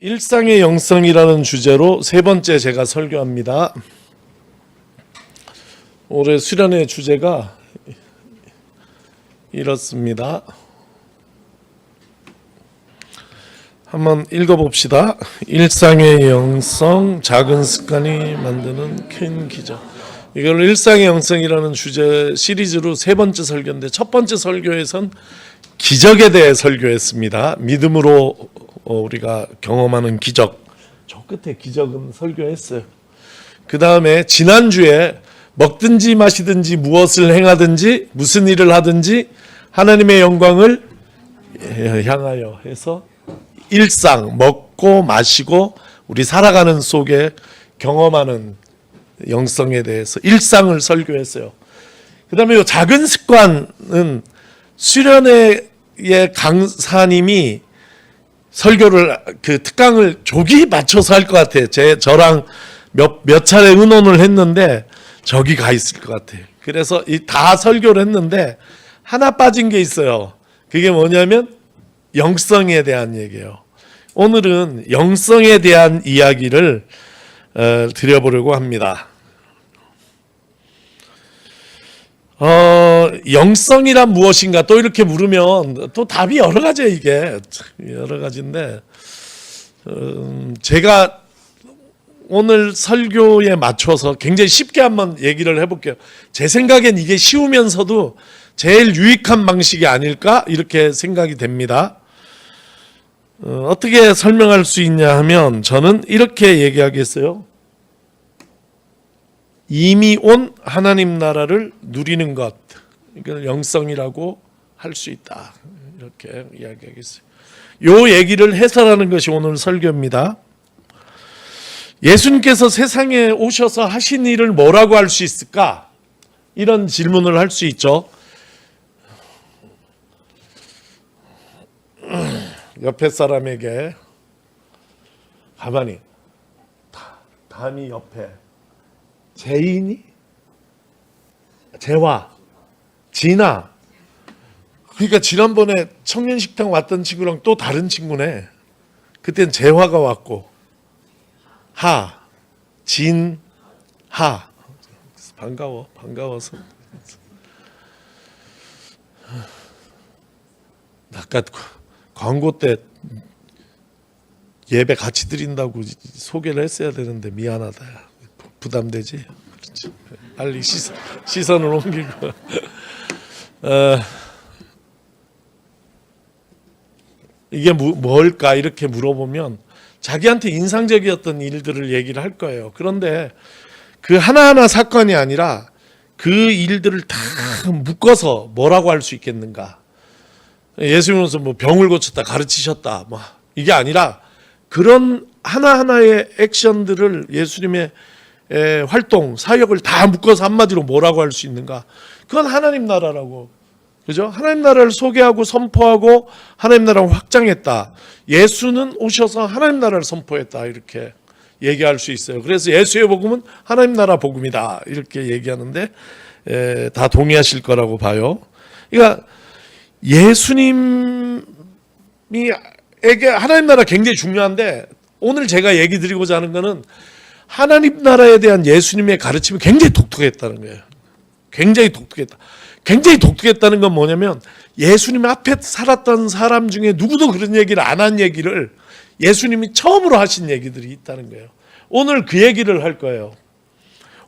일상의 영성이라는 주제로 세 번째 제가 설교합니다. 올해 수련의 주제가 이렇습니다. 한번 읽어봅시다. 일상의 영성, 작은 습관이 만드는 큰 기적. 이걸 일상의 영성이라는 주제 시리즈로 세 번째 설교인데, 첫 번째 설교에선 기적에 대해 설교했습니다. 믿음으로 우리가 경험하는 기적. 저 끝에 기적은 설교했어요. 그 다음에 지난주에 먹든지 마시든지 무엇을 행하든지 무슨 일을 하든지 하나님의 영광을 향하여 해서 일상, 먹고 마시고 우리 살아가는 속에 경험하는 영성에 대해서 일상을 설교했어요. 그 다음에 이 작은 습관은 수련회의 강사님이 설교를 특강을 조기 맞춰서 할 것 같아요. 저랑 몇 차례 의논을 했는데 저기 가 있을 것 같아요. 그래서 다 설교를 했는데 하나 빠진 게 있어요. 그게 뭐냐면 영성에 대한 얘기예요. 오늘은 영성에 대한 이야기를 드려보려고 합니다. 영성이란 무엇인가 또 이렇게 물으면 또 답이 여러 가지예요. 이게 여러 가지인데 제가 오늘 설교에 맞춰서 굉장히 쉽게 한번 얘기를 해볼게요. 제 생각엔 이게 쉬우면서도 제일 유익한 방식이 아닐까 이렇게 생각이 됩니다. 어떻게 설명할 수 있냐 하면 저는 이렇게 얘기하겠어요. 이미 온 하나님 나라를 누리는 것, 이걸 영성이라고 할 수 있다. 이렇게 이야기하겠어요. 요 얘기를 해설하는 것이 오늘 설교입니다. 예수님께서 세상에 오셔서 하신 일을 뭐라고 할 수 있을까? 이런 질문을 할 수 있죠. 옆에 사람에게 가만히 담이 옆에 제인이? 재화, 진아. 그러니까 지난번에 청년식당 왔던 친구랑 또 다른 친구네. 그땐 재화가 왔고 진하. 반가워서. 아까 광고 때 예배 같이 드린다고 소개를 했어야 되는데 미안하다. 부담되지? 그렇지. 빨리 시선을 옮기고. 이게 뭘까? 이렇게 물어보면 자기한테 인상적이었던 일들을 얘기를 할 거예요. 그런데 그 하나하나 사건이 아니라 그 일들을 다 묶어서 뭐라고 할 수 있겠는가? 예수님께서 뭐 병을 고쳤다, 가르치셨다, 뭐 이게 아니라 그런 하나하나의 액션들을 예수님의 활동, 사역을 다 묶어서 한마디로 뭐라고 할 수 있는가? 그건 하나님 나라라고. 그죠? 하나님 나라를 소개하고 선포하고 하나님 나라를 확장했다. 예수는 오셔서 하나님 나라를 선포했다. 이렇게 얘기할 수 있어요. 그래서 예수의 복음은 하나님 나라 복음이다. 이렇게 얘기하는데 다 동의하실 거라고 봐요. 그러니까 예수님에게 하나님 나라 굉장히 중요한데 오늘 제가 얘기 드리고자 하는 거는 하나님 나라에 대한 예수님의 가르침이 굉장히 독특했다는 거예요. 굉장히 독특했다. 굉장히 독특했다는 건 뭐냐면 예수님 앞에 살았던 사람 중에 누구도 그런 얘기를 안 한 얘기를 예수님이 처음으로 하신 얘기들이 있다는 거예요. 오늘 그 얘기를 할 거예요.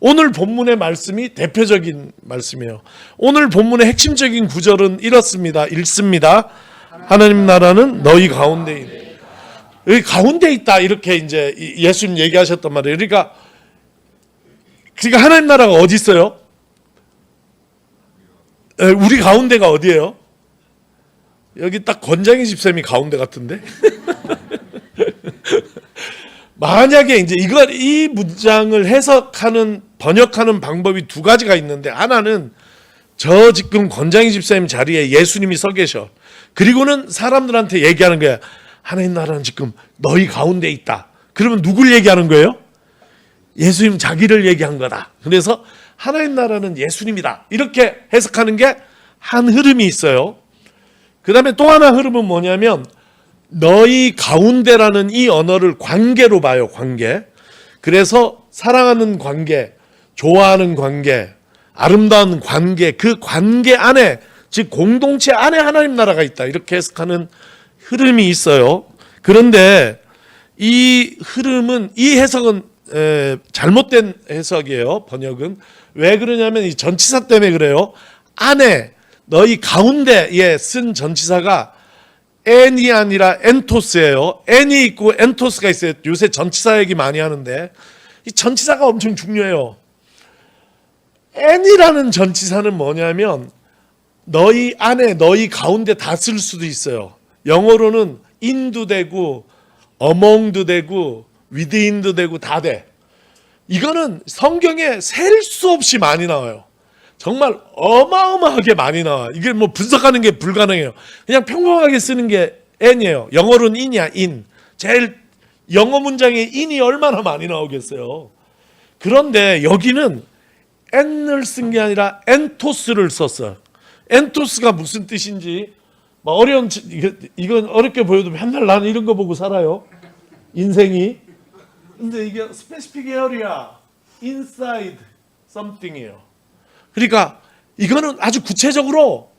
오늘 본문의 말씀이 대표적인 말씀이에요. 오늘 본문의 핵심적인 구절은 이렇습니다. 읽습니다. 하나님 나라는 너희 가운데 있다. 여기 가운데 있다. 이렇게 이제 예수님 얘기하셨단 말이에요. 그러니까 하나님 나라가 어디 있어요? 우리 가운데가 어디예요? 여기 딱 권장희 집사님이 가운데 같은데? 만약에 이제 이 문장을 해석하는, 번역하는 방법이 두 가지가 있는데, 하나는 저 지금 권장희 집사님 자리에 예수님이 서 계셔. 그리고는 사람들한테 얘기하는 거야. 하나님 나라는 지금 너희 가운데 있다. 그러면 누굴 얘기하는 거예요? 예수님 자기를 얘기한 거다. 그래서 하나님 나라는 예수님이다. 이렇게 해석하는 게 한 흐름이 있어요. 그 다음에 또 하나 흐름은 뭐냐면 너희 가운데라는 이 언어를 관계로 봐요. 관계. 그래서 사랑하는 관계, 좋아하는 관계, 아름다운 관계, 그 관계 안에, 즉 공동체 안에 하나님 나라가 있다, 이렇게 해석하는 흐름이 있어요. 그런데 이 흐름은, 이 해석은 잘못된 해석이에요. 번역은. 왜 그러냐면 이 전치사 때문에 그래요. 안에, 너희 가운데에 쓴 전치사가 n이 아니라 엔토스예요. n이 있고 엔토스가 있어요. 요새 전치사 얘기 많이 하는데 이 전치사가 엄청 중요해요. n이라는 전치사는 뭐냐면 너희 안에, 너희 가운데 다 쓸 수도 있어요. 영어로는 in도 되고 among도 되고 within도 되고 다 돼. 이거는 성경에 셀 수 없이 많이 나와요. 정말 어마어마하게 많이 나와. 이게 뭐 분석하는 게 불가능해요. 그냥 평범하게 쓰는 게 n이에요. 영어로는 in이야, in. 제일 영어 문장에 in이 얼마나 많이 나오겠어요. 그런데 여기는 n을 쓴 게 아니라 엔토스를 썼어요. 엔토스가 무슨 뜻인지 막 어려운, 이건 어렵게 보여도 맨날 나는 이런 거 보고 살아요. 인생이. 근데 이게 specific area, inside something이에요. 그러니까 이거는 아주 구체적으로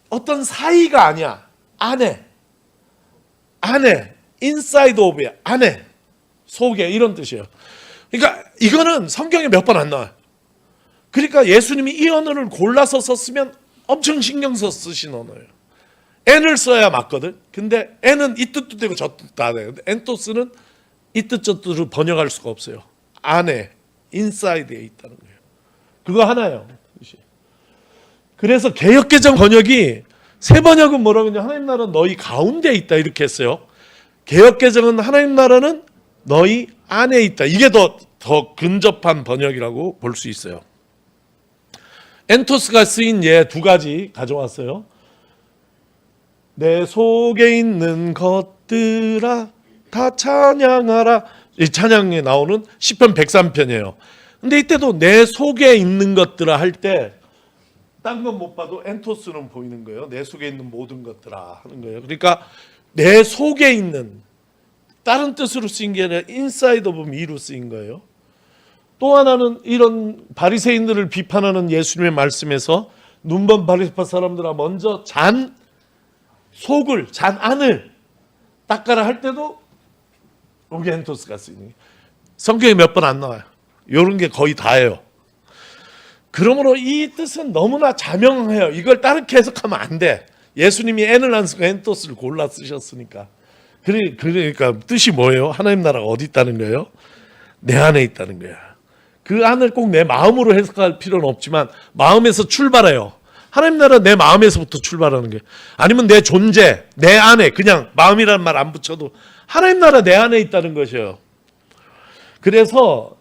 어떤 사이가 아니야. 안에, inside of야. 안에, 속에, 이런 뜻이에요. 그러니까 이거는 성경에 몇 번 안 나와요. 그러니까 예수님이 이 언어를 골라서 썼으면 엄청 신경 써 쓰신 언어예요. n을 써야 맞거든. 근데 n은 이 뜻도 되고 저 뜻도 다 돼요. 엔토스는 이 뜻 저 뜻으로 번역할 수가 없어요. 안에, 인사이드에 있다는 거예요. 그거 하나예요. 그래서 개역개정 번역이, 새 번역은 뭐라고 했냐, 하나님 나라는 너희 가운데 있다, 이렇게 했어요. 개역개정은 하나님 나라는 너희 안에 있다. 이게 더 근접한 번역이라고 볼 수 있어요. 엔토스가 쓰인 예 두 가지 가져왔어요. 내 속에 있는 것들아 다 찬양하라. 이 찬양에 나오는 시편 103편이에요. 근데 이때도 내 속에 있는 것들아 할 때 딴 건 못 봐도 엔토스는 보이는 거예요. 내 속에 있는 모든 것들아 하는 거예요. 그러니까 내 속에 있는, 다른 뜻으로 쓰인 게 아니라 inside of me로 쓰인 거예요. 또 하나는 이런 바리새인들을 비판하는 예수님의 말씀에서 눈먼 바리새파 사람들아 먼저 잔 속을, 잔 안을 닦아라 할 때도 여기 엔토스가 쓰이는, 성경에 몇 번 안 나와요. 이런 게 거의 다예요. 그러므로 이 뜻은 너무나 자명해요. 이걸 다르게 해석하면 안 돼. 예수님이 n을 안 쓰고 엔토스를 골라 쓰셨으니까. 그러니까 뜻이 뭐예요? 하나님 나라가 어디 있다는 거예요? 내 안에 있다는 거야. 그 안을 꼭 내 마음으로 해석할 필요는 없지만 마음에서 출발해요. 하나님 나라 내 마음에서부터 출발하는 거예요. 아니면 내 존재, 내 안에, 그냥 마음이라는 말 안 붙여도 하나님 나라 내 안에 있다는 것이에요. 그래서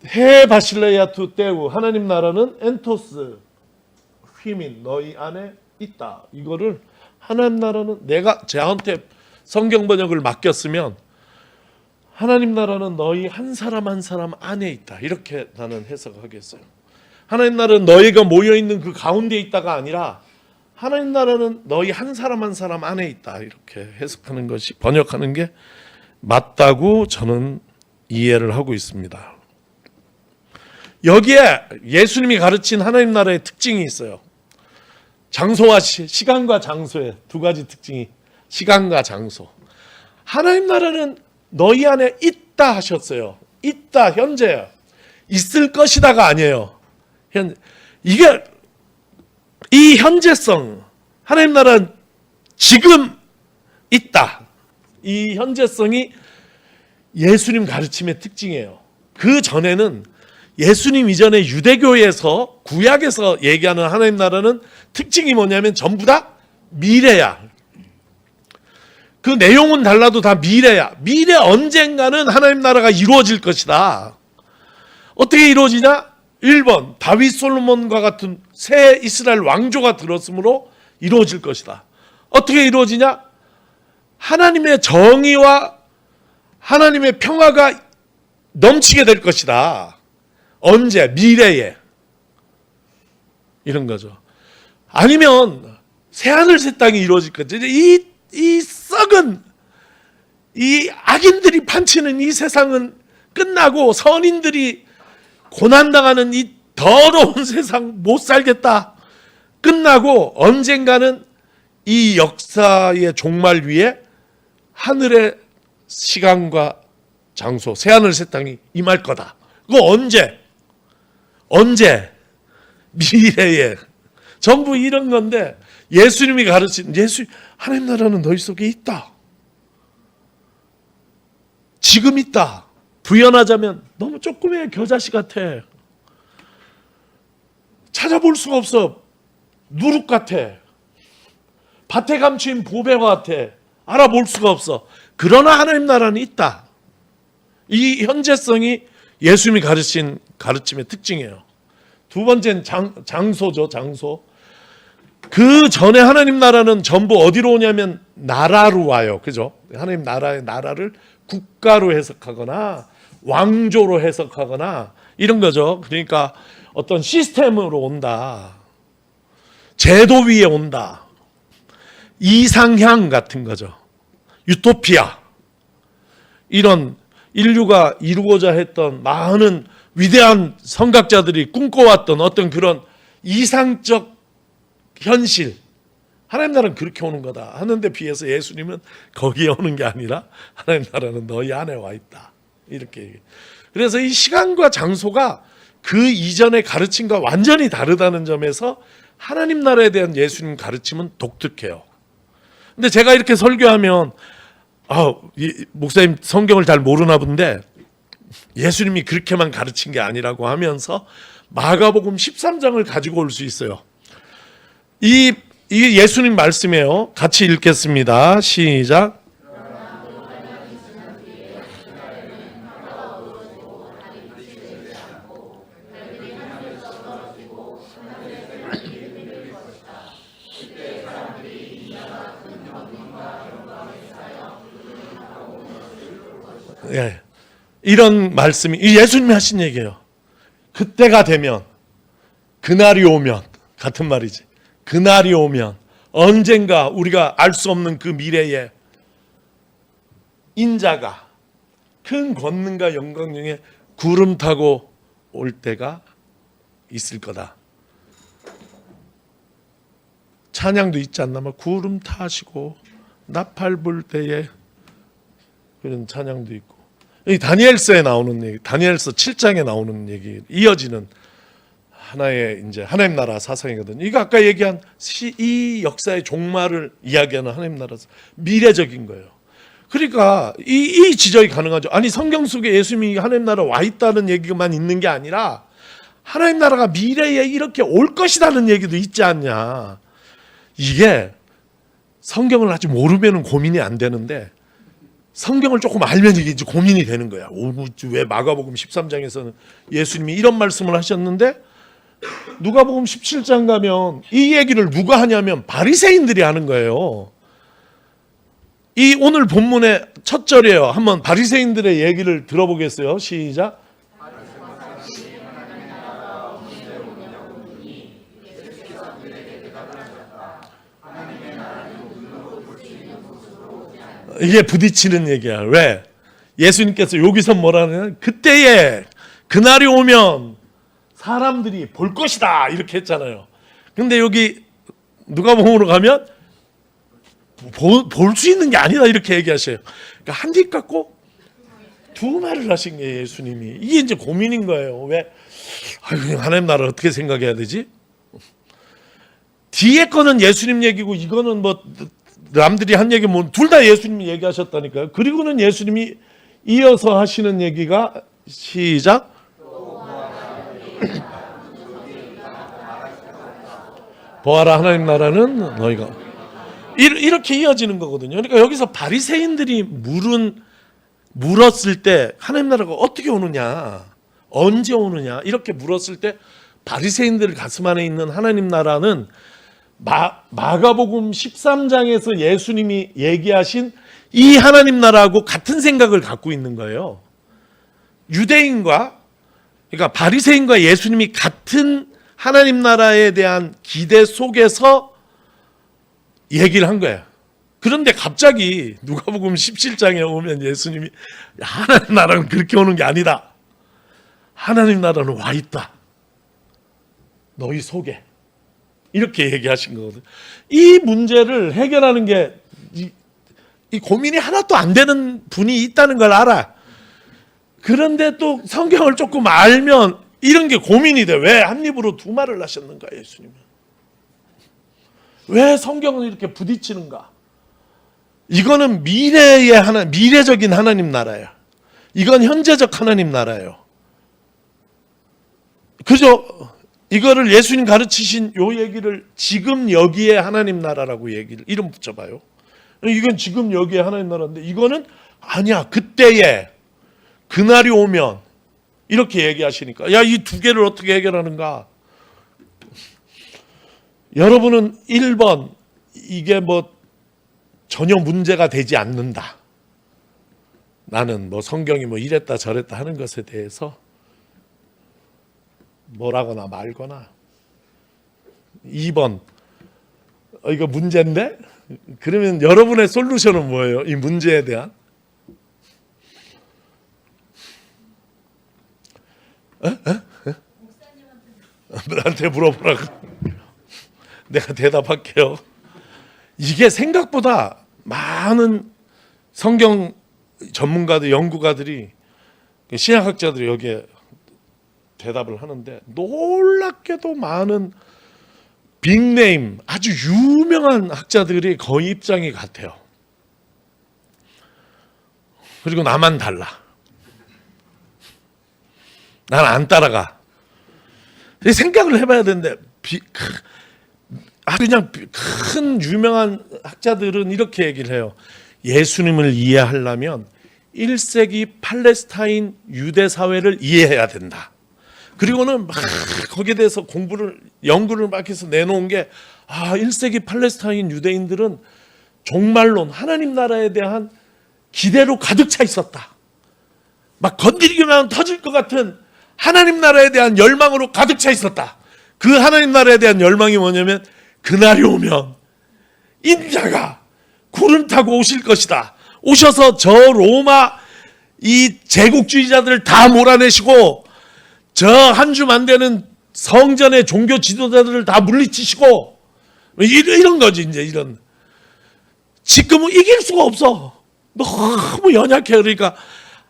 해 바실레야 투 떼우, 하나님 나라는 엔토스 휘민, 너희 안에 있다. 이거를 하나님 나라는, 내가 저한테 성경 번역을 맡겼으면 하나님 나라는 너희 한 사람 한 사람 안에 있다, 이렇게 나는 해석하겠어요. 하나님 나라는 너희가 모여있는 그 가운데 있다가 아니라 하나님 나라는 너희 한 사람 한 사람 안에 있다, 이렇게 해석하는 것이, 번역하는 게 맞다고 저는 이해를 하고 있습니다. 여기에 예수님이 가르친 하나님 나라의 특징이 있어요. 장소와 시간과 장소의 두 가지 특징이, 시간과 장소. 하나님 나라는 너희 안에 있다 하셨어요. 있다, 현재야. 있을 것이다가 아니에요. 이게 이 현재성, 하나님 나라는 지금 있다. 이 현재성이 예수님 가르침의 특징이에요. 그 전에는, 예수님 이전에 유대교에서, 구약에서 얘기하는 하나님 나라는 특징이 뭐냐면 전부 다 미래야. 그 내용은 달라도 다 미래야. 미래 언젠가는 하나님 나라가 이루어질 것이다. 어떻게 이루어지냐? 1번, 다윗 솔로몬과 같은 새 이스라엘 왕조가 들었으므로 이루어질 것이다. 어떻게 이루어지냐? 하나님의 정의와 하나님의 평화가 넘치게 될 것이다. 언제? 미래에. 이런 거죠. 아니면 새하늘 새 땅이 이루어질 거죠. 이 썩은 이 악인들이 판치는 이 세상은 끝나고 선인들이 고난당하는 이 더러운 세상 못 살겠다. 끝나고 언젠가는 이 역사의 종말 위에 하늘의 시간과 장소, 새하늘 새 땅이 임할 거다. 그거 언제? 미래에. 전부 이런 건데 예수님이 가르친 하나님 나라는 너희 속에 있다. 지금 있다. 부연하자면 너무 조금의 겨자씨 같아. 찾아볼 수가 없어. 누룩 같아. 밭에 감추인 보배와 같아. 알아볼 수가 없어. 그러나 하나님 나라는 있다. 이 현재성이 예수님이 가르친 가르침의 특징이에요. 두 번째는 장소죠. 장소. 그 전에 하나님 나라는 전부 어디로 오냐면 나라로 와요. 그죠? 하나님 나라를 국가로 해석하거나 왕조로 해석하거나 이런 거죠. 그러니까 어떤 시스템으로 온다. 제도 위에 온다. 이상향 같은 거죠. 유토피아. 이런 인류가 이루고자 했던 많은 위대한 선각자들이 꿈꿔왔던 어떤 그런 이상적 현실. 하나님 나라는 그렇게 오는 거다 하는데 비해서 예수님은 거기에 오는 게 아니라 하나님 나라는 너희 안에 와 있다. 이렇게 얘기해요. 그래서 이 시간과 장소가 그 이전의 가르침과 완전히 다르다는 점에서 하나님 나라에 대한 예수님 가르침은 독특해요. 근데 제가 이렇게 설교하면 목사님 성경을 잘 모르나 본데 예수님이 그렇게만 가르친 게 아니라고 하면서 마가복음 13장을 가지고 올 수 있어요. 이게 예수님 말씀이에요. 같이 읽겠습니다. 시작. 예, 이런 말씀이 예수님이 하신 얘기예요. 그때가 되면, 그날이 오면, 같은 말이지. 그날이 오면 언젠가 우리가 알 수 없는 그 미래에 인자가 큰 권능과 영광 중에 구름 타고 올 때가 있을 거다. 찬양도 있지 않나? 구름 타시고 나팔 불 때에 그런 찬양도 있고. 이 다니엘서에 나오는 얘기, 다니엘서 7장에 나오는 얘기, 이어지는 하나의 이제 하나님 나라 사상이거든요. 이거 아까 얘기한 이 역사의 종말을 이야기하는 하나님 나라에서 미래적인 거예요. 그러니까 이 지적이 가능하죠. 아니 성경 속에 예수님이 하나님 나라 와 있다는 얘기만 있는 게 아니라 하나님 나라가 미래에 이렇게 올 것이라는 얘기도 있지 않냐. 이게 성경을 아직 모르면 고민이 안 되는데 성경을 조금 알면 이게 이제 고민이 되는 거야. 왜 마가복음 13장에서는 예수님이 이런 말씀을 하셨는데 누가복음 17장 가면 이 얘기를 누가 하냐면 바리새인들이 하는 거예요. 이 오늘 본문의 첫 절이에요. 한번 바리새인들의 얘기를 들어보겠어요. 시작. 이게 부딪히는 얘기야. 왜? 예수님께서 여기서 뭐라냐면 그때에 그날이 오면 사람들이 볼 것이다 이렇게 했잖아요. 근데 여기 누가복음으로 가면 볼 수 있는 게 아니다 이렇게 얘기하셔요. 그러니까 한 입 갖고 두 말을 하신 게 예수님이. 이게 이제 고민인 거예요. 왜? 하나님 나라 어떻게 생각해야 되지? 뒤에 거는 예수님 얘기고 이거는 뭐 남들이 한 얘기 뭐 둘 다 예수님이 얘기하셨다니까요. 그리고는 예수님이 이어서 하시는 얘기가 시작. 보아라 하나님 나라는 너희가 이렇게 이어지는 거거든요. 그러니까 여기서 바리새인들이 물었을 때 하나님 나라가 어떻게 오느냐, 언제 오느냐 이렇게 물었을 때 바리새인들 가슴 안에 있는 하나님 나라는 마가복음 13장에서 예수님이 얘기하신 이 하나님 나라하고 같은 생각을 갖고 있는 거예요. 유대인과 그러니까 바리새인과 예수님이 같은 하나님 나라에 대한 기대 속에서 얘기를 한 거예요. 그런데 갑자기 누가복음 17장에 오면 예수님이 하나님 나라는 그렇게 오는 게 아니다. 하나님 나라는 와 있다. 너희 속에. 이렇게 얘기하신 거거든. 이 문제를 해결하는 게 이 고민이 하나도 안 되는 분이 있다는 걸 알아. 그런데 또 성경을 조금 알면 이런 게 고민이 돼. 왜 한 입으로 두 말을 하셨는가 예수님은. 왜 성경은 이렇게 부딪히는가. 이거는 미래적인 하나님 나라야. 이건 현재적 하나님 나라예요. 그죠? 이거를 예수님 가르치신 요 얘기를 지금 여기에 하나님 나라라고 얘기를 이름 붙여봐요. 이건 지금 여기에 하나님 나라인데 이거는 아니야. 그때에 그날이 오면 이렇게 얘기하시니까 야, 이 두 개를 어떻게 해결하는가? 여러분은 1번 이게 뭐 전혀 문제가 되지 않는다. 나는 뭐 성경이 뭐 이랬다 저랬다 하는 것에 대해서 뭐라거나 말거나. 2번 이거 문제인데? 그러면 여러분의 솔루션은 뭐예요? 이 문제에 대한? 나한테 물어보라고. 내가 대답할게요. 이게 생각보다 많은 성경 전문가들, 연구가들이, 신약학자들이 여기에 대답을 하는데 놀랍게도 많은 빅네임, 아주 유명한 학자들이 거의 입장이 같아요. 그리고 나만 달라. 난 안 따라가. 생각을 해봐야 되는데 아주 그냥 큰 유명한 학자들은 이렇게 얘기를 해요. 예수님을 이해하려면 1세기 팔레스타인 유대 사회를 이해해야 된다. 그리고는 막 거기에 대해서 연구를 막 해서 내놓은 게 1세기 팔레스타인 유대인들은 종말론, 하나님 나라에 대한 기대로 가득 차 있었다. 막 건드리기만 하면 터질 것 같은 하나님 나라에 대한 열망으로 가득 차 있었다. 그 하나님 나라에 대한 열망이 뭐냐면 그날이 오면 인자가 구름 타고 오실 것이다. 오셔서 저 로마 이 제국주의자들을 다 몰아내시고 저 한 줌 안 되는 성전의 종교 지도자들을 다 물리치시고 이런 거지. 이제 이런 지금은 이길 수가 없어. 너무 연약해. 그러니까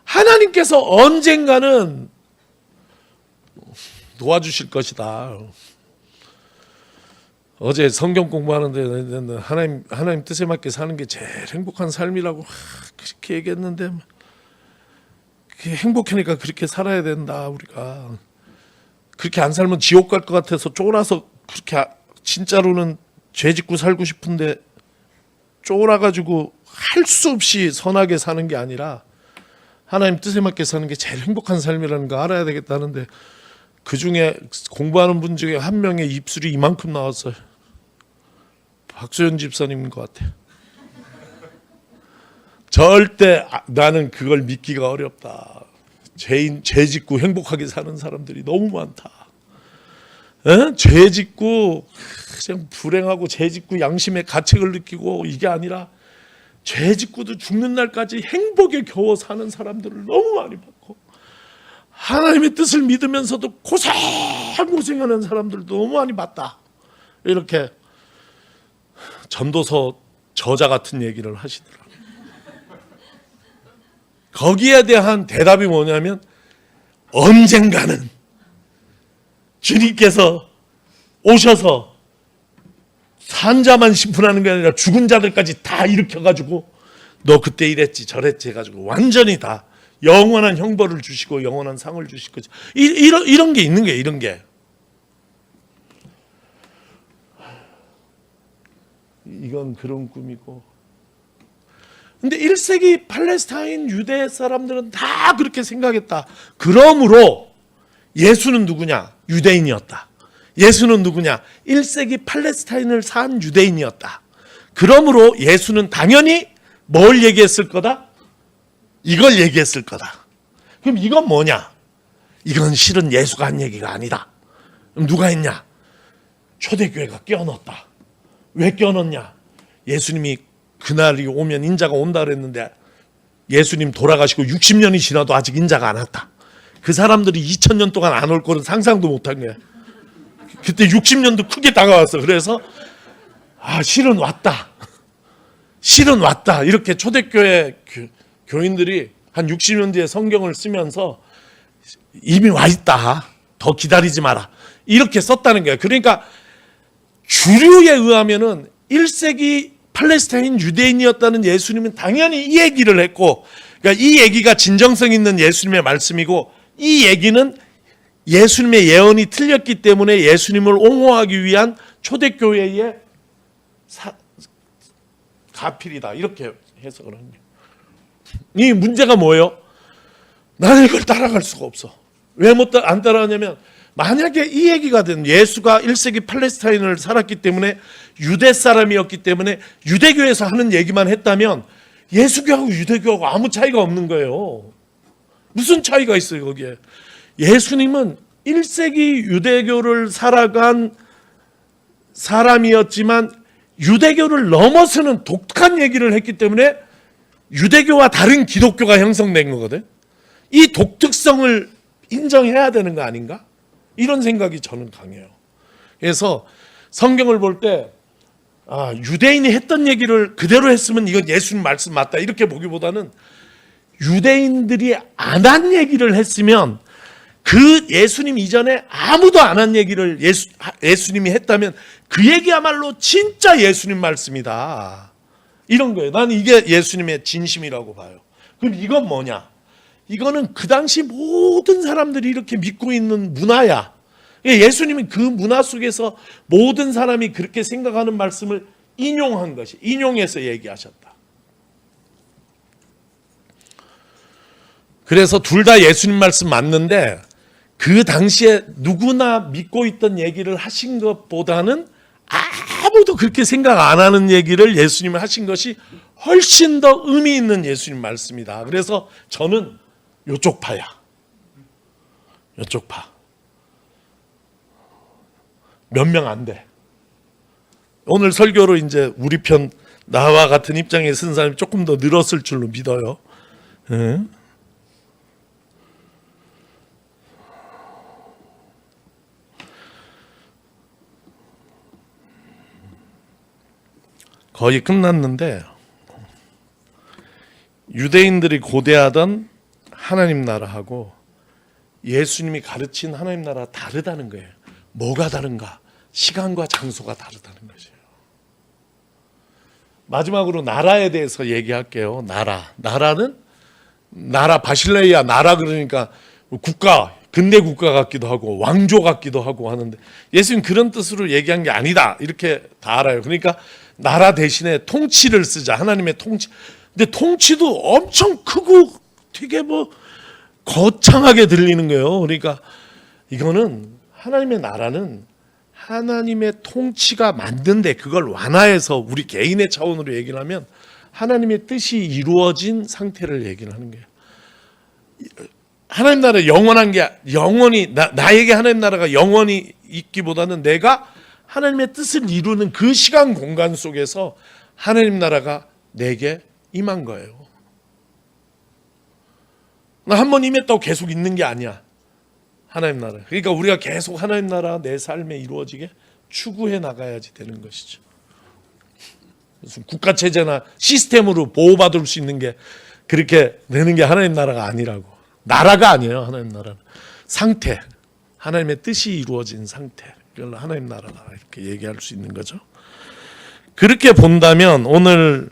하나님께서 언젠가는 도와주실 것이다. 어제 성경 공부하는데 하나님 뜻에 맞게 사는 게 제일 행복한 삶이라고 그렇게 얘기했는데 행복하니까 그렇게 살아야 된다. 우리가 그렇게 안 살면 지옥 갈 것 같아서 쫄아서 그렇게 진짜로는 죄 짓고 살고 싶은데 쫄아가지고 할 수 없이 선하게 사는 게 아니라 하나님 뜻에 맞게 사는 게 제일 행복한 삶이라는 거 알아야 되겠다는데 그 중에 공부하는 분 중에 한 명의 입술이 이만큼 나왔어요. 박소연 집사님인 것 같아요. 절대 나는 그걸 믿기가 어렵다. 죄 짓고 행복하게 사는 사람들이 너무 많다. 죄 짓고 그냥 불행하고 죄 짓고 양심의 가책을 느끼고 이게 아니라 죄 짓고도 죽는 날까지 행복에 겨워 사는 사람들을 너무 많이 봤고 하나님의 뜻을 믿으면서도 고생하는 사람들도 너무 많이 봤다. 이렇게 전도서 저자 같은 얘기를 하시더라고요. 거기에 대한 대답이 뭐냐면 언젠가는 주님께서 오셔서 산자만 심판하는 게 아니라 죽은 자들까지 다 일으켜가지고 너 그때 이랬지 저랬지 해가지고 완전히 다 영원한 형벌을 주시고 영원한 상을 주실 거죠. 이런 게 있는 게 이런 게. 이건 그런 꿈이고. 근데 1세기 팔레스타인 유대 사람들은 다 그렇게 생각했다. 그러므로 예수는 누구냐? 유대인이었다. 예수는 누구냐? 1세기 팔레스타인을 산 유대인이었다. 그러므로 예수는 당연히 뭘 얘기했을 거다? 이걸 얘기했을 거다. 그럼 이건 뭐냐? 이건 실은 예수가 한 얘기가 아니다. 그럼 누가 했냐? 초대교회가 끼워넣었다. 왜 끼워넣냐? 예수님이 그날이 오면 인자가 온다 그랬는데 예수님 돌아가시고 60년이 지나도 아직 인자가 안 왔다. 그 사람들이 2000년 동안 안 올 거는 상상도 못한 거야. 그때 60년도 크게 다가왔어. 그래서 실은 왔다. 실은 왔다. 이렇게 초대교회 교인들이 한 60년 뒤에 성경을 쓰면서 이미 와 있다. 더 기다리지 마라. 이렇게 썼다는 거예요. 그러니까 주류에 의하면은 1세기 팔레스타인 유대인이었다는 예수님은 당연히 이 얘기를 했고, 그러니까 이 얘기가 진정성 있는 예수님의 말씀이고, 이 얘기는 예수님의 예언이 틀렸기 때문에 예수님을 옹호하기 위한 초대교회의 가필이다. 이렇게 해석을 합니다. 이 문제가 뭐예요? 나는 이걸 따라갈 수가 없어. 왜 안 따라가냐면, 만약에 이 얘기가 된 예수가 1세기 팔레스타인을 살았기 때문에 유대 사람이었기 때문에 유대교에서 하는 얘기만 했다면 예수교하고 유대교하고 아무 차이가 없는 거예요. 무슨 차이가 있어요 거기에. 예수님은 1세기 유대교를 살아간 사람이었지만 유대교를 넘어서는 독특한 얘기를 했기 때문에 유대교와 다른 기독교가 형성된 거거든. 이 독특성을 인정해야 되는 거 아닌가? 이런 생각이 저는 강해요. 그래서 성경을 볼 때 유대인이 했던 얘기를 그대로 했으면 이건 예수님 말씀 맞다 이렇게 보기보다는 유대인들이 안 한 얘기를 했으면 그 예수님 이전에 아무도 안 한 얘기를 예수님이 했다면 그 얘기야말로 진짜 예수님 말씀이다. 이런 거예요. 나는 이게 예수님의 진심이라고 봐요. 그럼 이건 뭐냐? 이거는 그 당시 모든 사람들이 이렇게 믿고 있는 문화야. 예수님이 그 문화 속에서 모든 사람이 그렇게 생각하는 말씀을 인용한 것이, 인용해서 얘기하셨다. 그래서 둘 다 예수님 말씀 맞는데 그 당시에 누구나 믿고 있던 얘기를 하신 것보다는 아무도 그렇게 생각 안 하는 얘기를 예수님이 하신 것이 훨씬 더 의미 있는 예수님 말씀이다. 그래서 저는 요쪽 파야. 요쪽 파. 몇 명 안 돼. 오늘 설교로 이제 우리 편 나와 같은 입장에 쓴 사람이 조금 더 늘었을 줄로 믿어요. 응? 거의 끝났는데 유대인들이 고대하던 하나님 나라하고 예수님이 가르친 하나님 나라가 다르다는 거예요. 뭐가 다른가? 시간과 장소가 다르다는 것이에요. 마지막으로 나라에 대해서 얘기할게요. 나라는 나라 바실레이아 나라 그러니까 국가, 근대 국가 같기도 하고 왕조 같기도 하고 하는데 예수님 그런 뜻으로 얘기한 게 아니다. 이렇게 다 알아요. 그러니까 나라 대신에 통치를 쓰자. 하나님의 통치. 근데 통치도 엄청 크고 되게 거창하게 들리는 거예요. 그러니까 이거는 하나님의 나라는 하나님의 통치가 맞는데 그걸 완화해서 우리 개인의 차원으로 얘기를 하면 하나님의 뜻이 이루어진 상태를 얘기를 하는 거예요. 하나님 나라 영원한 게 영원히 나에게 하나님 나라가 영원히 있기보다는 내가 하나님의 뜻을 이루는 그 시간 공간 속에서 하나님 나라가 내게 임한 거예요. 나 한 번 임했다고 계속 있는 게 아니야. 하나님 나라. 그러니까 우리가 계속 하나님 나라 내 삶에 이루어지게 추구해 나가야지 되는 것이죠. 무슨 국가 체제나 시스템으로 보호받을 수 있는 게 그렇게 되는 게 하나님 나라가 아니라고. 나라가 아니에요. 하나님 나라는 상태, 하나님의 뜻이 이루어진 상태. 이걸 하나님 나라다 이렇게 얘기할 수 있는 거죠. 그렇게 본다면 오늘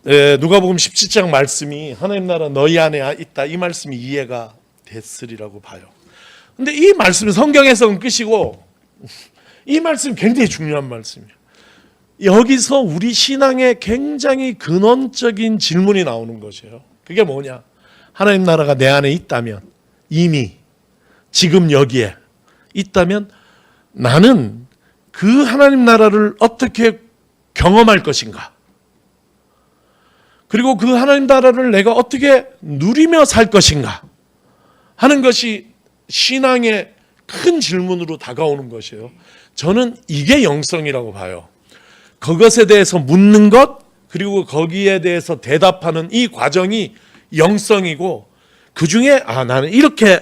누가복음 17장 말씀이 하나님 나라 너희 안에 있다 이 말씀이 이해가 됐으리라고 봐요. 근데 이 말씀은 성경 해석은 끝이고 이 말씀이 굉장히 중요한 말씀이에요. 여기서 우리 신앙에 굉장히 근원적인 질문이 나오는 것이에요. 그게 뭐냐? 하나님 나라가 내 안에 있다면, 이미 지금 여기에 있다면 나는 그 하나님 나라를 어떻게 경험할 것인가? 그리고 그 하나님 나라를 내가 어떻게 누리며 살 것인가 하는 것이 신앙의 큰 질문으로 다가오는 것이에요. 저는 이게 영성이라고 봐요. 그것에 대해서 묻는 것, 그리고 거기에 대해서 대답하는 이 과정이 영성이고, 그 중에 나는 이렇게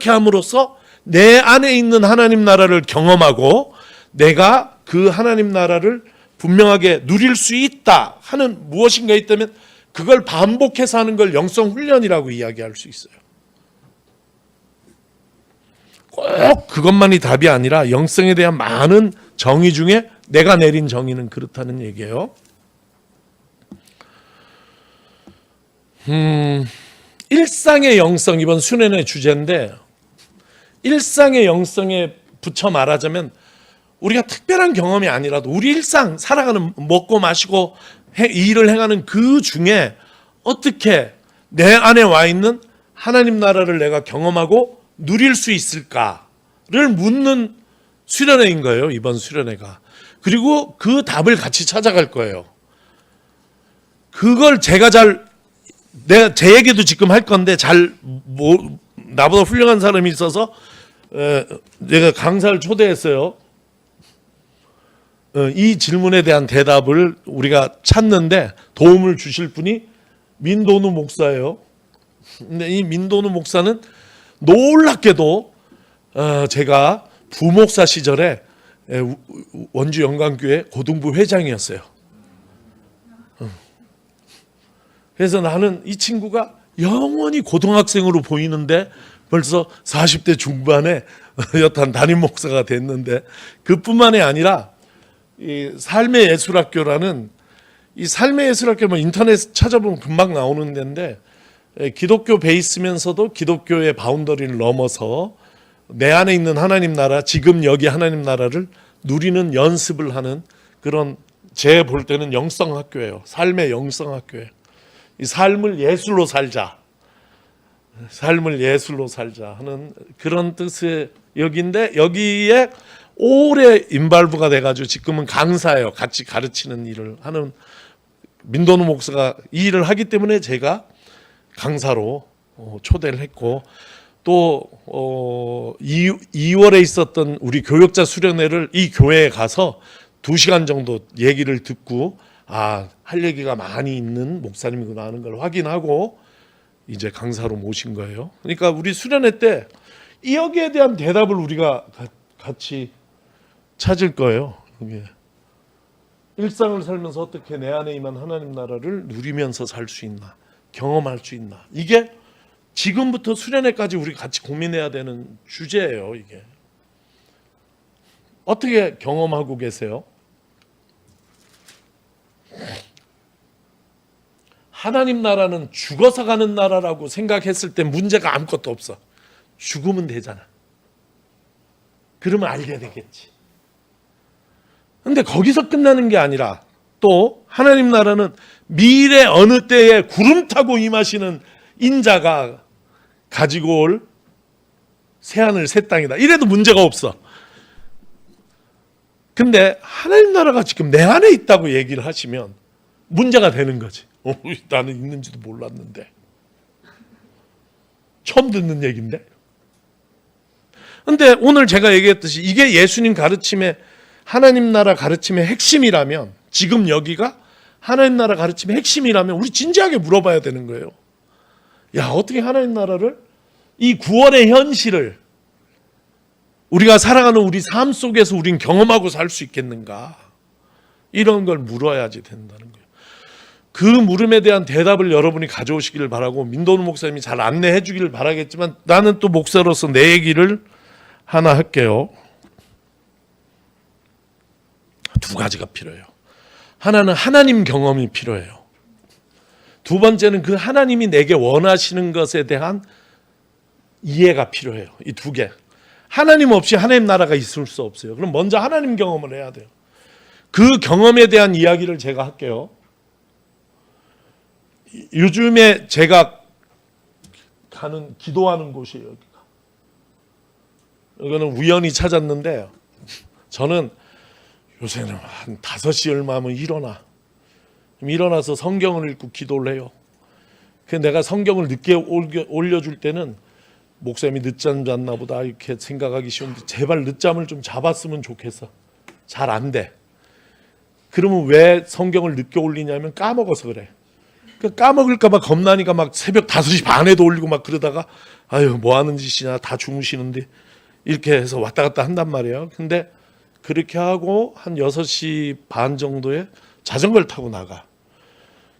함으로써 내 안에 있는 하나님 나라를 경험하고 내가 그 하나님 나라를 분명하게 누릴 수 있다 하는 무엇인가 있다면 그걸 반복해서 하는 걸 영성 훈련이라고 이야기할 수 있어요. 꼭 그것만이 답이 아니라 영성에 대한 많은 정의 중에 내가 내린 정의는 그렇다는 얘기예요. 일상의 영성, 이번 수련의 주제인데, 일상의 영성에 붙여 말하자면 우리가 특별한 경험이 아니라도 우리 일상 살아가는, 먹고 마시고 일을 행하는 그 중에 어떻게 내 안에 와 있는 하나님 나라를 내가 경험하고 누릴 수 있을까를 묻는 수련회인 거예요, 이번 수련회가. 그리고 그 답을 같이 찾아갈 거예요. 그걸 내가 제 얘기도 지금 할 건데 나보다 훌륭한 사람이 있어서 내가 강사를 초대했어요. 이 질문에 대한 대답을 우리가 찾는데 도움을 주실 분이 민도누 목사예요. 근데 이 민도누 목사는 놀랍게도 제가 부목사 시절에 원주 영광교회 고등부 회장이었어요. 그래서 나는 이 친구가 영원히 고등학생으로 보이는데 벌써 40대 중반에 여탄 담임 목사가 됐는데, 그뿐만이 아니라 이 삶의 예술학교라는, 이 삶의 예술학교 인터넷 찾아보면 금방 나오는 데인데, 기독교 베이스면서도 기독교의 바운더리를 넘어서 내 안에 있는 하나님 나라, 지금 여기 하나님 나라를 누리는 연습을 하는 그런, 제 볼 때는 영성학교예요. 삶의 영성학교예요. 이 삶을 예술로 살자, 삶을 예술로 살자 하는 그런 뜻의 여기인데, 여기에 오래 인발부가 돼가지고 지금은 강사예요. 같이 가르치는 일을 하는 민도누 목사가 이 일을 하기 때문에 제가 강사로 초대를 했고, 또 2월에 있었던 우리 교역자 수련회를 이 교회에 가서 2시간 정도 얘기를 듣고, 할 얘기가 많이 있는 목사님이구나 하는 걸 확인하고 이제 강사로 모신 거예요. 그러니까 우리 수련회 때 여기에 대한 대답을 우리가 같이 찾을 거예요. 일상을 살면서 어떻게 내 안에 임한 하나님 나라를 누리면서 살 수 있나, 경험할 수 있나, 이게 지금부터 수련회까지 우리 같이 고민해야 되는 주제예요. 이게 어떻게 경험하고 계세요? 하나님 나라는 죽어서 가는 나라라고 생각했을 때 문제가 아무것도 없어. 죽으면 되잖아. 그러면 알게 되겠지. 근데 거기서 끝나는 게 아니라 또 하나님 나라는 미래 어느 때에 구름 타고 임하시는 인자가 가지고 올 새하늘 새 땅이다. 이래도 문제가 없어. 근데 하나님 나라가 지금 내 안에 있다고 얘기를 하시면 문제가 되는 거지. 나는 있는지도 몰랐는데. 처음 듣는 얘기인데. 근데 오늘 제가 얘기했듯이 이게 예수님 가르침의, 하나님 나라 가르침의 핵심이라면, 지금 여기가 하나님 나라 가르침의 핵심이라면 우리 진지하게 물어봐야 되는 거예요. 어떻게 하나님 나라를, 이 구원의 현실을 우리가 살아가는 우리 삶 속에서 우린 경험하고 살 수 있겠는가? 이런 걸 물어야지 된다는 거예요. 그 물음에 대한 대답을 여러분이 가져오시기를 바라고, 민도누 목사님이 잘 안내해 주기를 바라겠지만, 나는 또 목사로서 내 얘기를 하나 할게요. 2가지가 필요해요. 하나는 하나님 경험이 필요해요. 2번째는 그 하나님이 내게 원하시는 것에 대한 이해가 필요해요. 이 2개. 하나님 없이 하나님 나라가 있을 수 없어요. 그럼 먼저 하나님 경험을 해야 돼요. 그 경험에 대한 이야기를 제가 할게요. 요즘에 제가 가는, 기도하는 곳이에요. 여기가. 이거는 우연히 찾았는데, 저는 요새는 한 5시 얼마 하면 일어나서 성경을 읽고 기도를 해요. 그래서 내가 성경을 늦게 올려줄 때는 목사님이 늦잠 잤나 보다 이렇게 생각하기 쉬운데, 제발 늦잠을 좀 잡았으면 좋겠어. 잘 안 돼. 그러면 왜 성경을 늦게 올리냐면 까먹어서 그래. 그러니까 까먹을까 봐 겁나니까 막 새벽 5시 반에도 올리고 막 그러다가 아유 뭐 하는 짓이냐 다 주무시는데 이렇게 해서 왔다 갔다 한단 말이에요. 근데 그렇게 하고 한 6시 반 정도에 자전거를 타고 나가.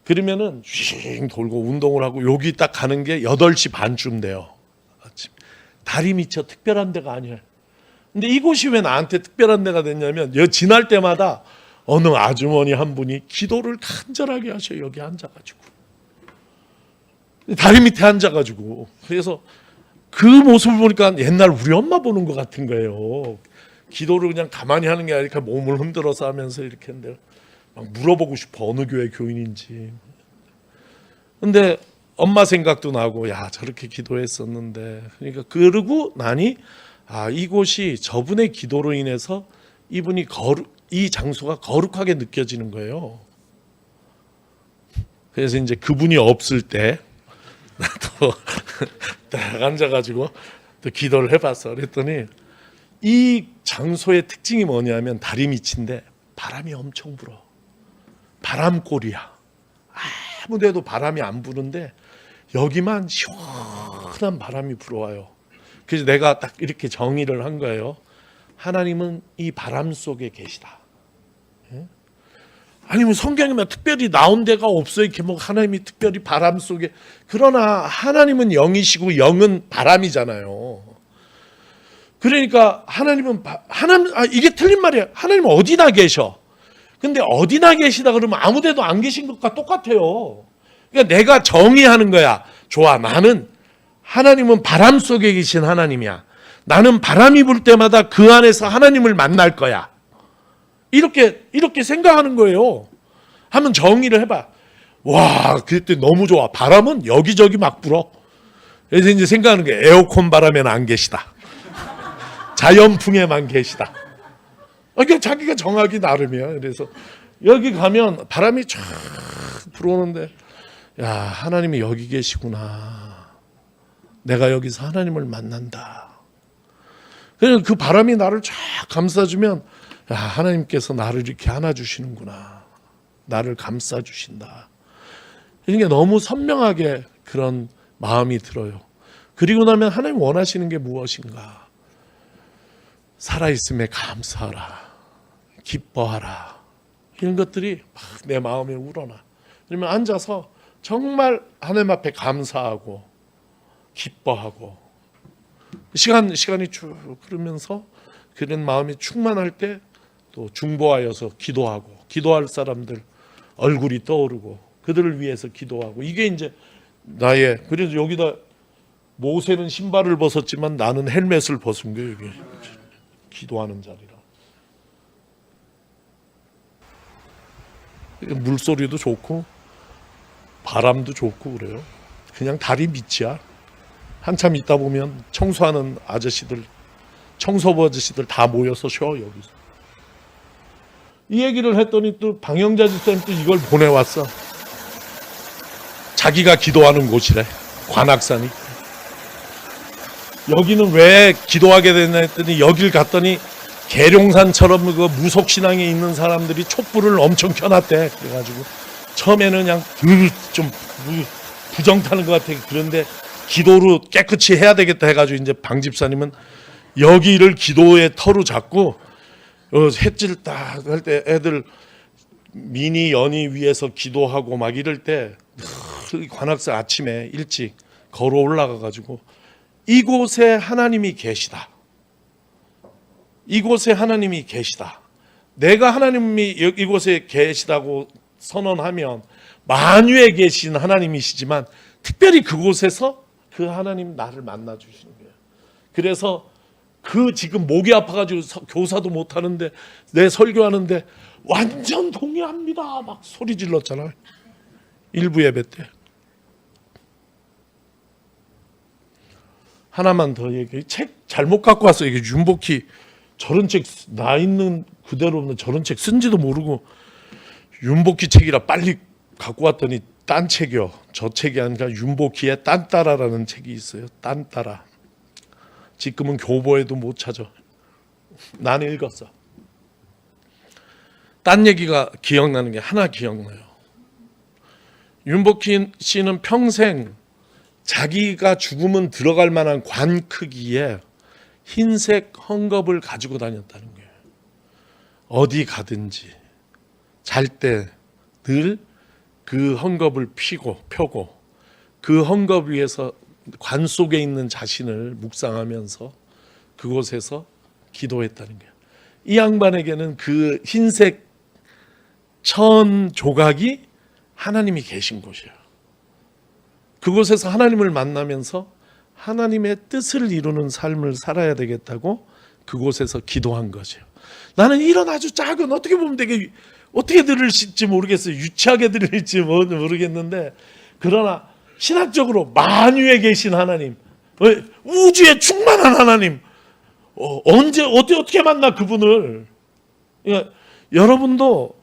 그러면은 쉬 돌고 운동을 하고 여기 딱 가는 게 8시 반쯤 돼요. 아침. 다리 미쳐 특별한 데가 아니에요. 근데 이곳이 왜 나한테 특별한 데가 됐냐면 여기 지날 때마다 어느 아주머니 한 분이 기도를 간절하게 하셔요. 여기 앉아가지고. 다리 밑에 앉아가지고. 그래서 그 모습을 보니까 옛날 우리 엄마 보는 것 같은 거예요. 기도를 그냥 가만히 하는 게 아니라 몸을 흔들어서 하면서 이렇게 했는데 막 물어보고 싶어. 어느 교회 교인인지. 근데 엄마 생각도 나고 야 저렇게 기도했었는데 그러니까 그러고 나니 아 이곳이 저분의 기도로 인해서 이분이 이 장소가 거룩하게 느껴지는 거예요. 그래서 이제 그분이 없을 때 나도 딱 앉아가지고 또 기도를 해봤어. 그랬더니 이 장소의 특징이 뭐냐면 다리 밑인데 바람이 엄청 불어. 바람골이야. 아무 데도 바람이 안 부는데 여기만 시원한 바람이 불어와요. 그래서 내가 딱 이렇게 정의를 한 거예요. 하나님은 이 바람 속에 계시다. 아니면 성경에만 특별히 나온 데가 없어요. 이렇게 뭐 하나님이 특별히 바람 속에. 그러나 하나님은 영이시고 영은 바람이잖아요. 그러니까 하나님은 이게 틀린 말이에요. 하나님은 어디나 계셔. 근데 어디나 계시다 그러면 아무 데도 안 계신 것과 똑같아요. 그러니까 내가 정의하는 거야. 좋아, 나는 하나님은 바람 속에 계신 하나님이야. 나는 바람이 불 때마다 그 안에서 하나님을 만날 거야. 이렇게 생각하는 거예요. 한번 정의를 해봐. 와, 그때 너무 좋아. 바람은 여기저기 막 불어. 그래서 이제 생각하는 게 에어컨 바람에는 안 계시다. 자연풍에만 계시다. 그러니까 자기가 정하기 나름이야. 그래서 여기 가면 바람이 쫙 불어오는데 야, 하나님이 여기 계시구나. 내가 여기서 하나님을 만난다. 그래서 그 바람이 나를 쫙 감싸주면 야, 하나님께서 나를 이렇게 안아주시는구나. 나를 감싸주신다. 이게 너무 선명하게 그런 마음이 들어요. 그리고 나면 하나님 원하시는 게 무엇인가? 살아있음에 감사하라. 기뻐하라. 이런 것들이 막 내 마음에 우러나. 그러면 앉아서 정말 하나님 앞에 감사하고 기뻐하고 시간이 쭉 흐르면서 그런 마음이 충만할 때 또 중보하여서 기도하고 기도할 사람들 얼굴이 떠오르고 그들을 위해서 기도하고 이게 이제 나의 그래서 여기다 모세는 신발을 벗었지만 나는 헬멧을 벗은 거예요. 여기 기도하는 자리라. 물소리도 좋고 바람도 좋고 그래요. 그냥 다리 밑이야. 한참 있다 보면 청소하는 아저씨들 청소부 아저씨들 다 모여서 쉬어 여기서. 이 얘기를 했더니 또 방영자 집사님 또 이걸 보내왔어. 자기가 기도하는 곳이래. 관악산이. 여기는 왜 기도하게 됐냐 했더니 여길 갔더니 계룡산처럼 그 무속신앙에 있는 사람들이 촛불을 엄청 켜놨대. 그래가지고 처음에는 그냥 좀 부정 타는 것 같아. 그런데 기도로 깨끗이 해야 되겠다 해가지고 이제 방 집사님은 여기를 기도의 터로 잡고 햇질 딱 할 때 애들 미니 연희 위에서 기도하고 막 이럴 때 관악산 아침에 일찍 걸어 올라가가지고 이곳에 하나님이 계시다. 이곳에 하나님이 계시다. 내가 하나님이 이곳에 계시다고 선언하면 만유에 계신 하나님이시지만 특별히 그곳에서 그 하나님 나를 만나 주시는 거예요. 그래서 그 지금 목이 아파가지고 교사도 못하는데 내 설교하는데 완전 동의합니다 막 소리 질렀잖아요. 일부 예배 때. 하나만 더 얘기해. 책 잘못 갖고 왔어. 이게 윤복희 저런 책 나 있는 그대로 없는 저런 책 쓴지도 모르고 윤복희 책이라 빨리 갖고 왔더니 딴 책이요. 저 책이 아니라 윤복희의 딴따라라는 책이 있어요. 딴따라. 지금은 교보에도 못 찾아. 나는 읽었어. 딴 얘기가 기억나는 게 하나 기억나요. 윤복희 씨는 평생 자기가 죽으면 들어갈 만한 관 크기의 흰색 헝겊을 가지고 다녔다는 거예요. 어디 가든지 잘 때 늘 그 헝겊을 펴고 그 헝겊 위에서 관 속에 있는 자신을 묵상하면서 그곳에서 기도했다는 거예요. 이 양반에게는 그 흰색 천 조각이 하나님이 계신 곳이에요. 그곳에서 하나님을 만나면서 하나님의 뜻을 이루는 삶을 살아야 되겠다고 그곳에서 기도한 거죠. 나는 이런 아주 작은, 어떻게 보면 되게 어떻게 들을지 모르겠어요. 유치하게 들릴지 모르겠는데, 그러나 신학적으로 만유에 계신 하나님, 우주에 충만한 하나님, 언제 어떻게 만나 그분을. 그러니까 여러분도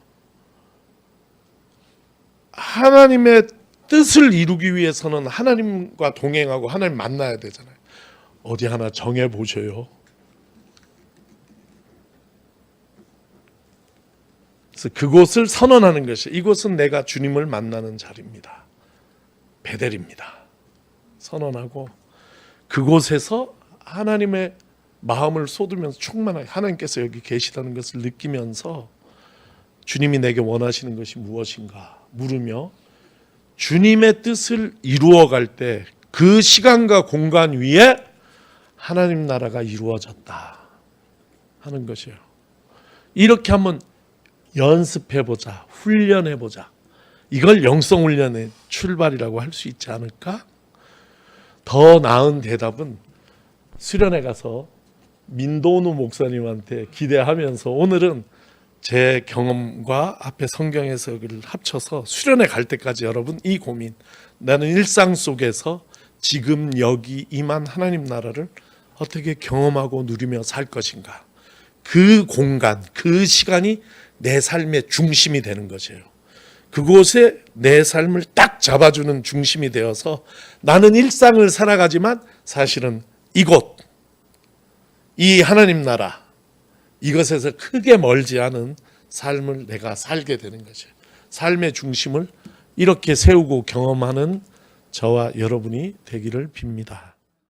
하나님의 뜻을 이루기 위해서는 하나님과 동행하고 하나님 만나야 되잖아요. 어디 하나 정해 보셔요. 그래서 그곳을 선언하는 것이, 이곳은 내가 주님을 만나는 자리입니다. 베델입니다. 선언하고 그곳에서 하나님의 마음을 쏟으면서 충만하게 하나님께서 여기 계시다는 것을 느끼면서 주님이 내게 원하시는 것이 무엇인가 물으며 주님의 뜻을 이루어갈 때 그 시간과 공간 위에 하나님 나라가 이루어졌다 하는 것이에요. 이렇게 한번 연습해보자, 훈련해보자. 이걸 영성훈련의 출발이라고 할 수 있지 않을까? 더 나은 대답은 수련회 가서 민도누 목사님한테 기대하면서, 오늘은 제 경험과 앞에 성경 해석을 합쳐서 수련회 갈 때까지 여러분 이 고민, 나는 일상 속에서 지금 여기 임한 하나님 나라를 어떻게 경험하고 누리며 살 것인가. 그 공간, 그 시간이 내 삶의 중심이 되는 것이에요. 그곳에 내 삶을 딱 잡아주는 중심이 되어서 나는 일상을 살아가지만 사실은 이곳, 이 하나님 나라, 이것에서 크게 멀지 않은 삶을 내가 살게 되는 거죠. 삶의 중심을 이렇게 세우고 경험하는 저와 여러분이 되기를 빕니다.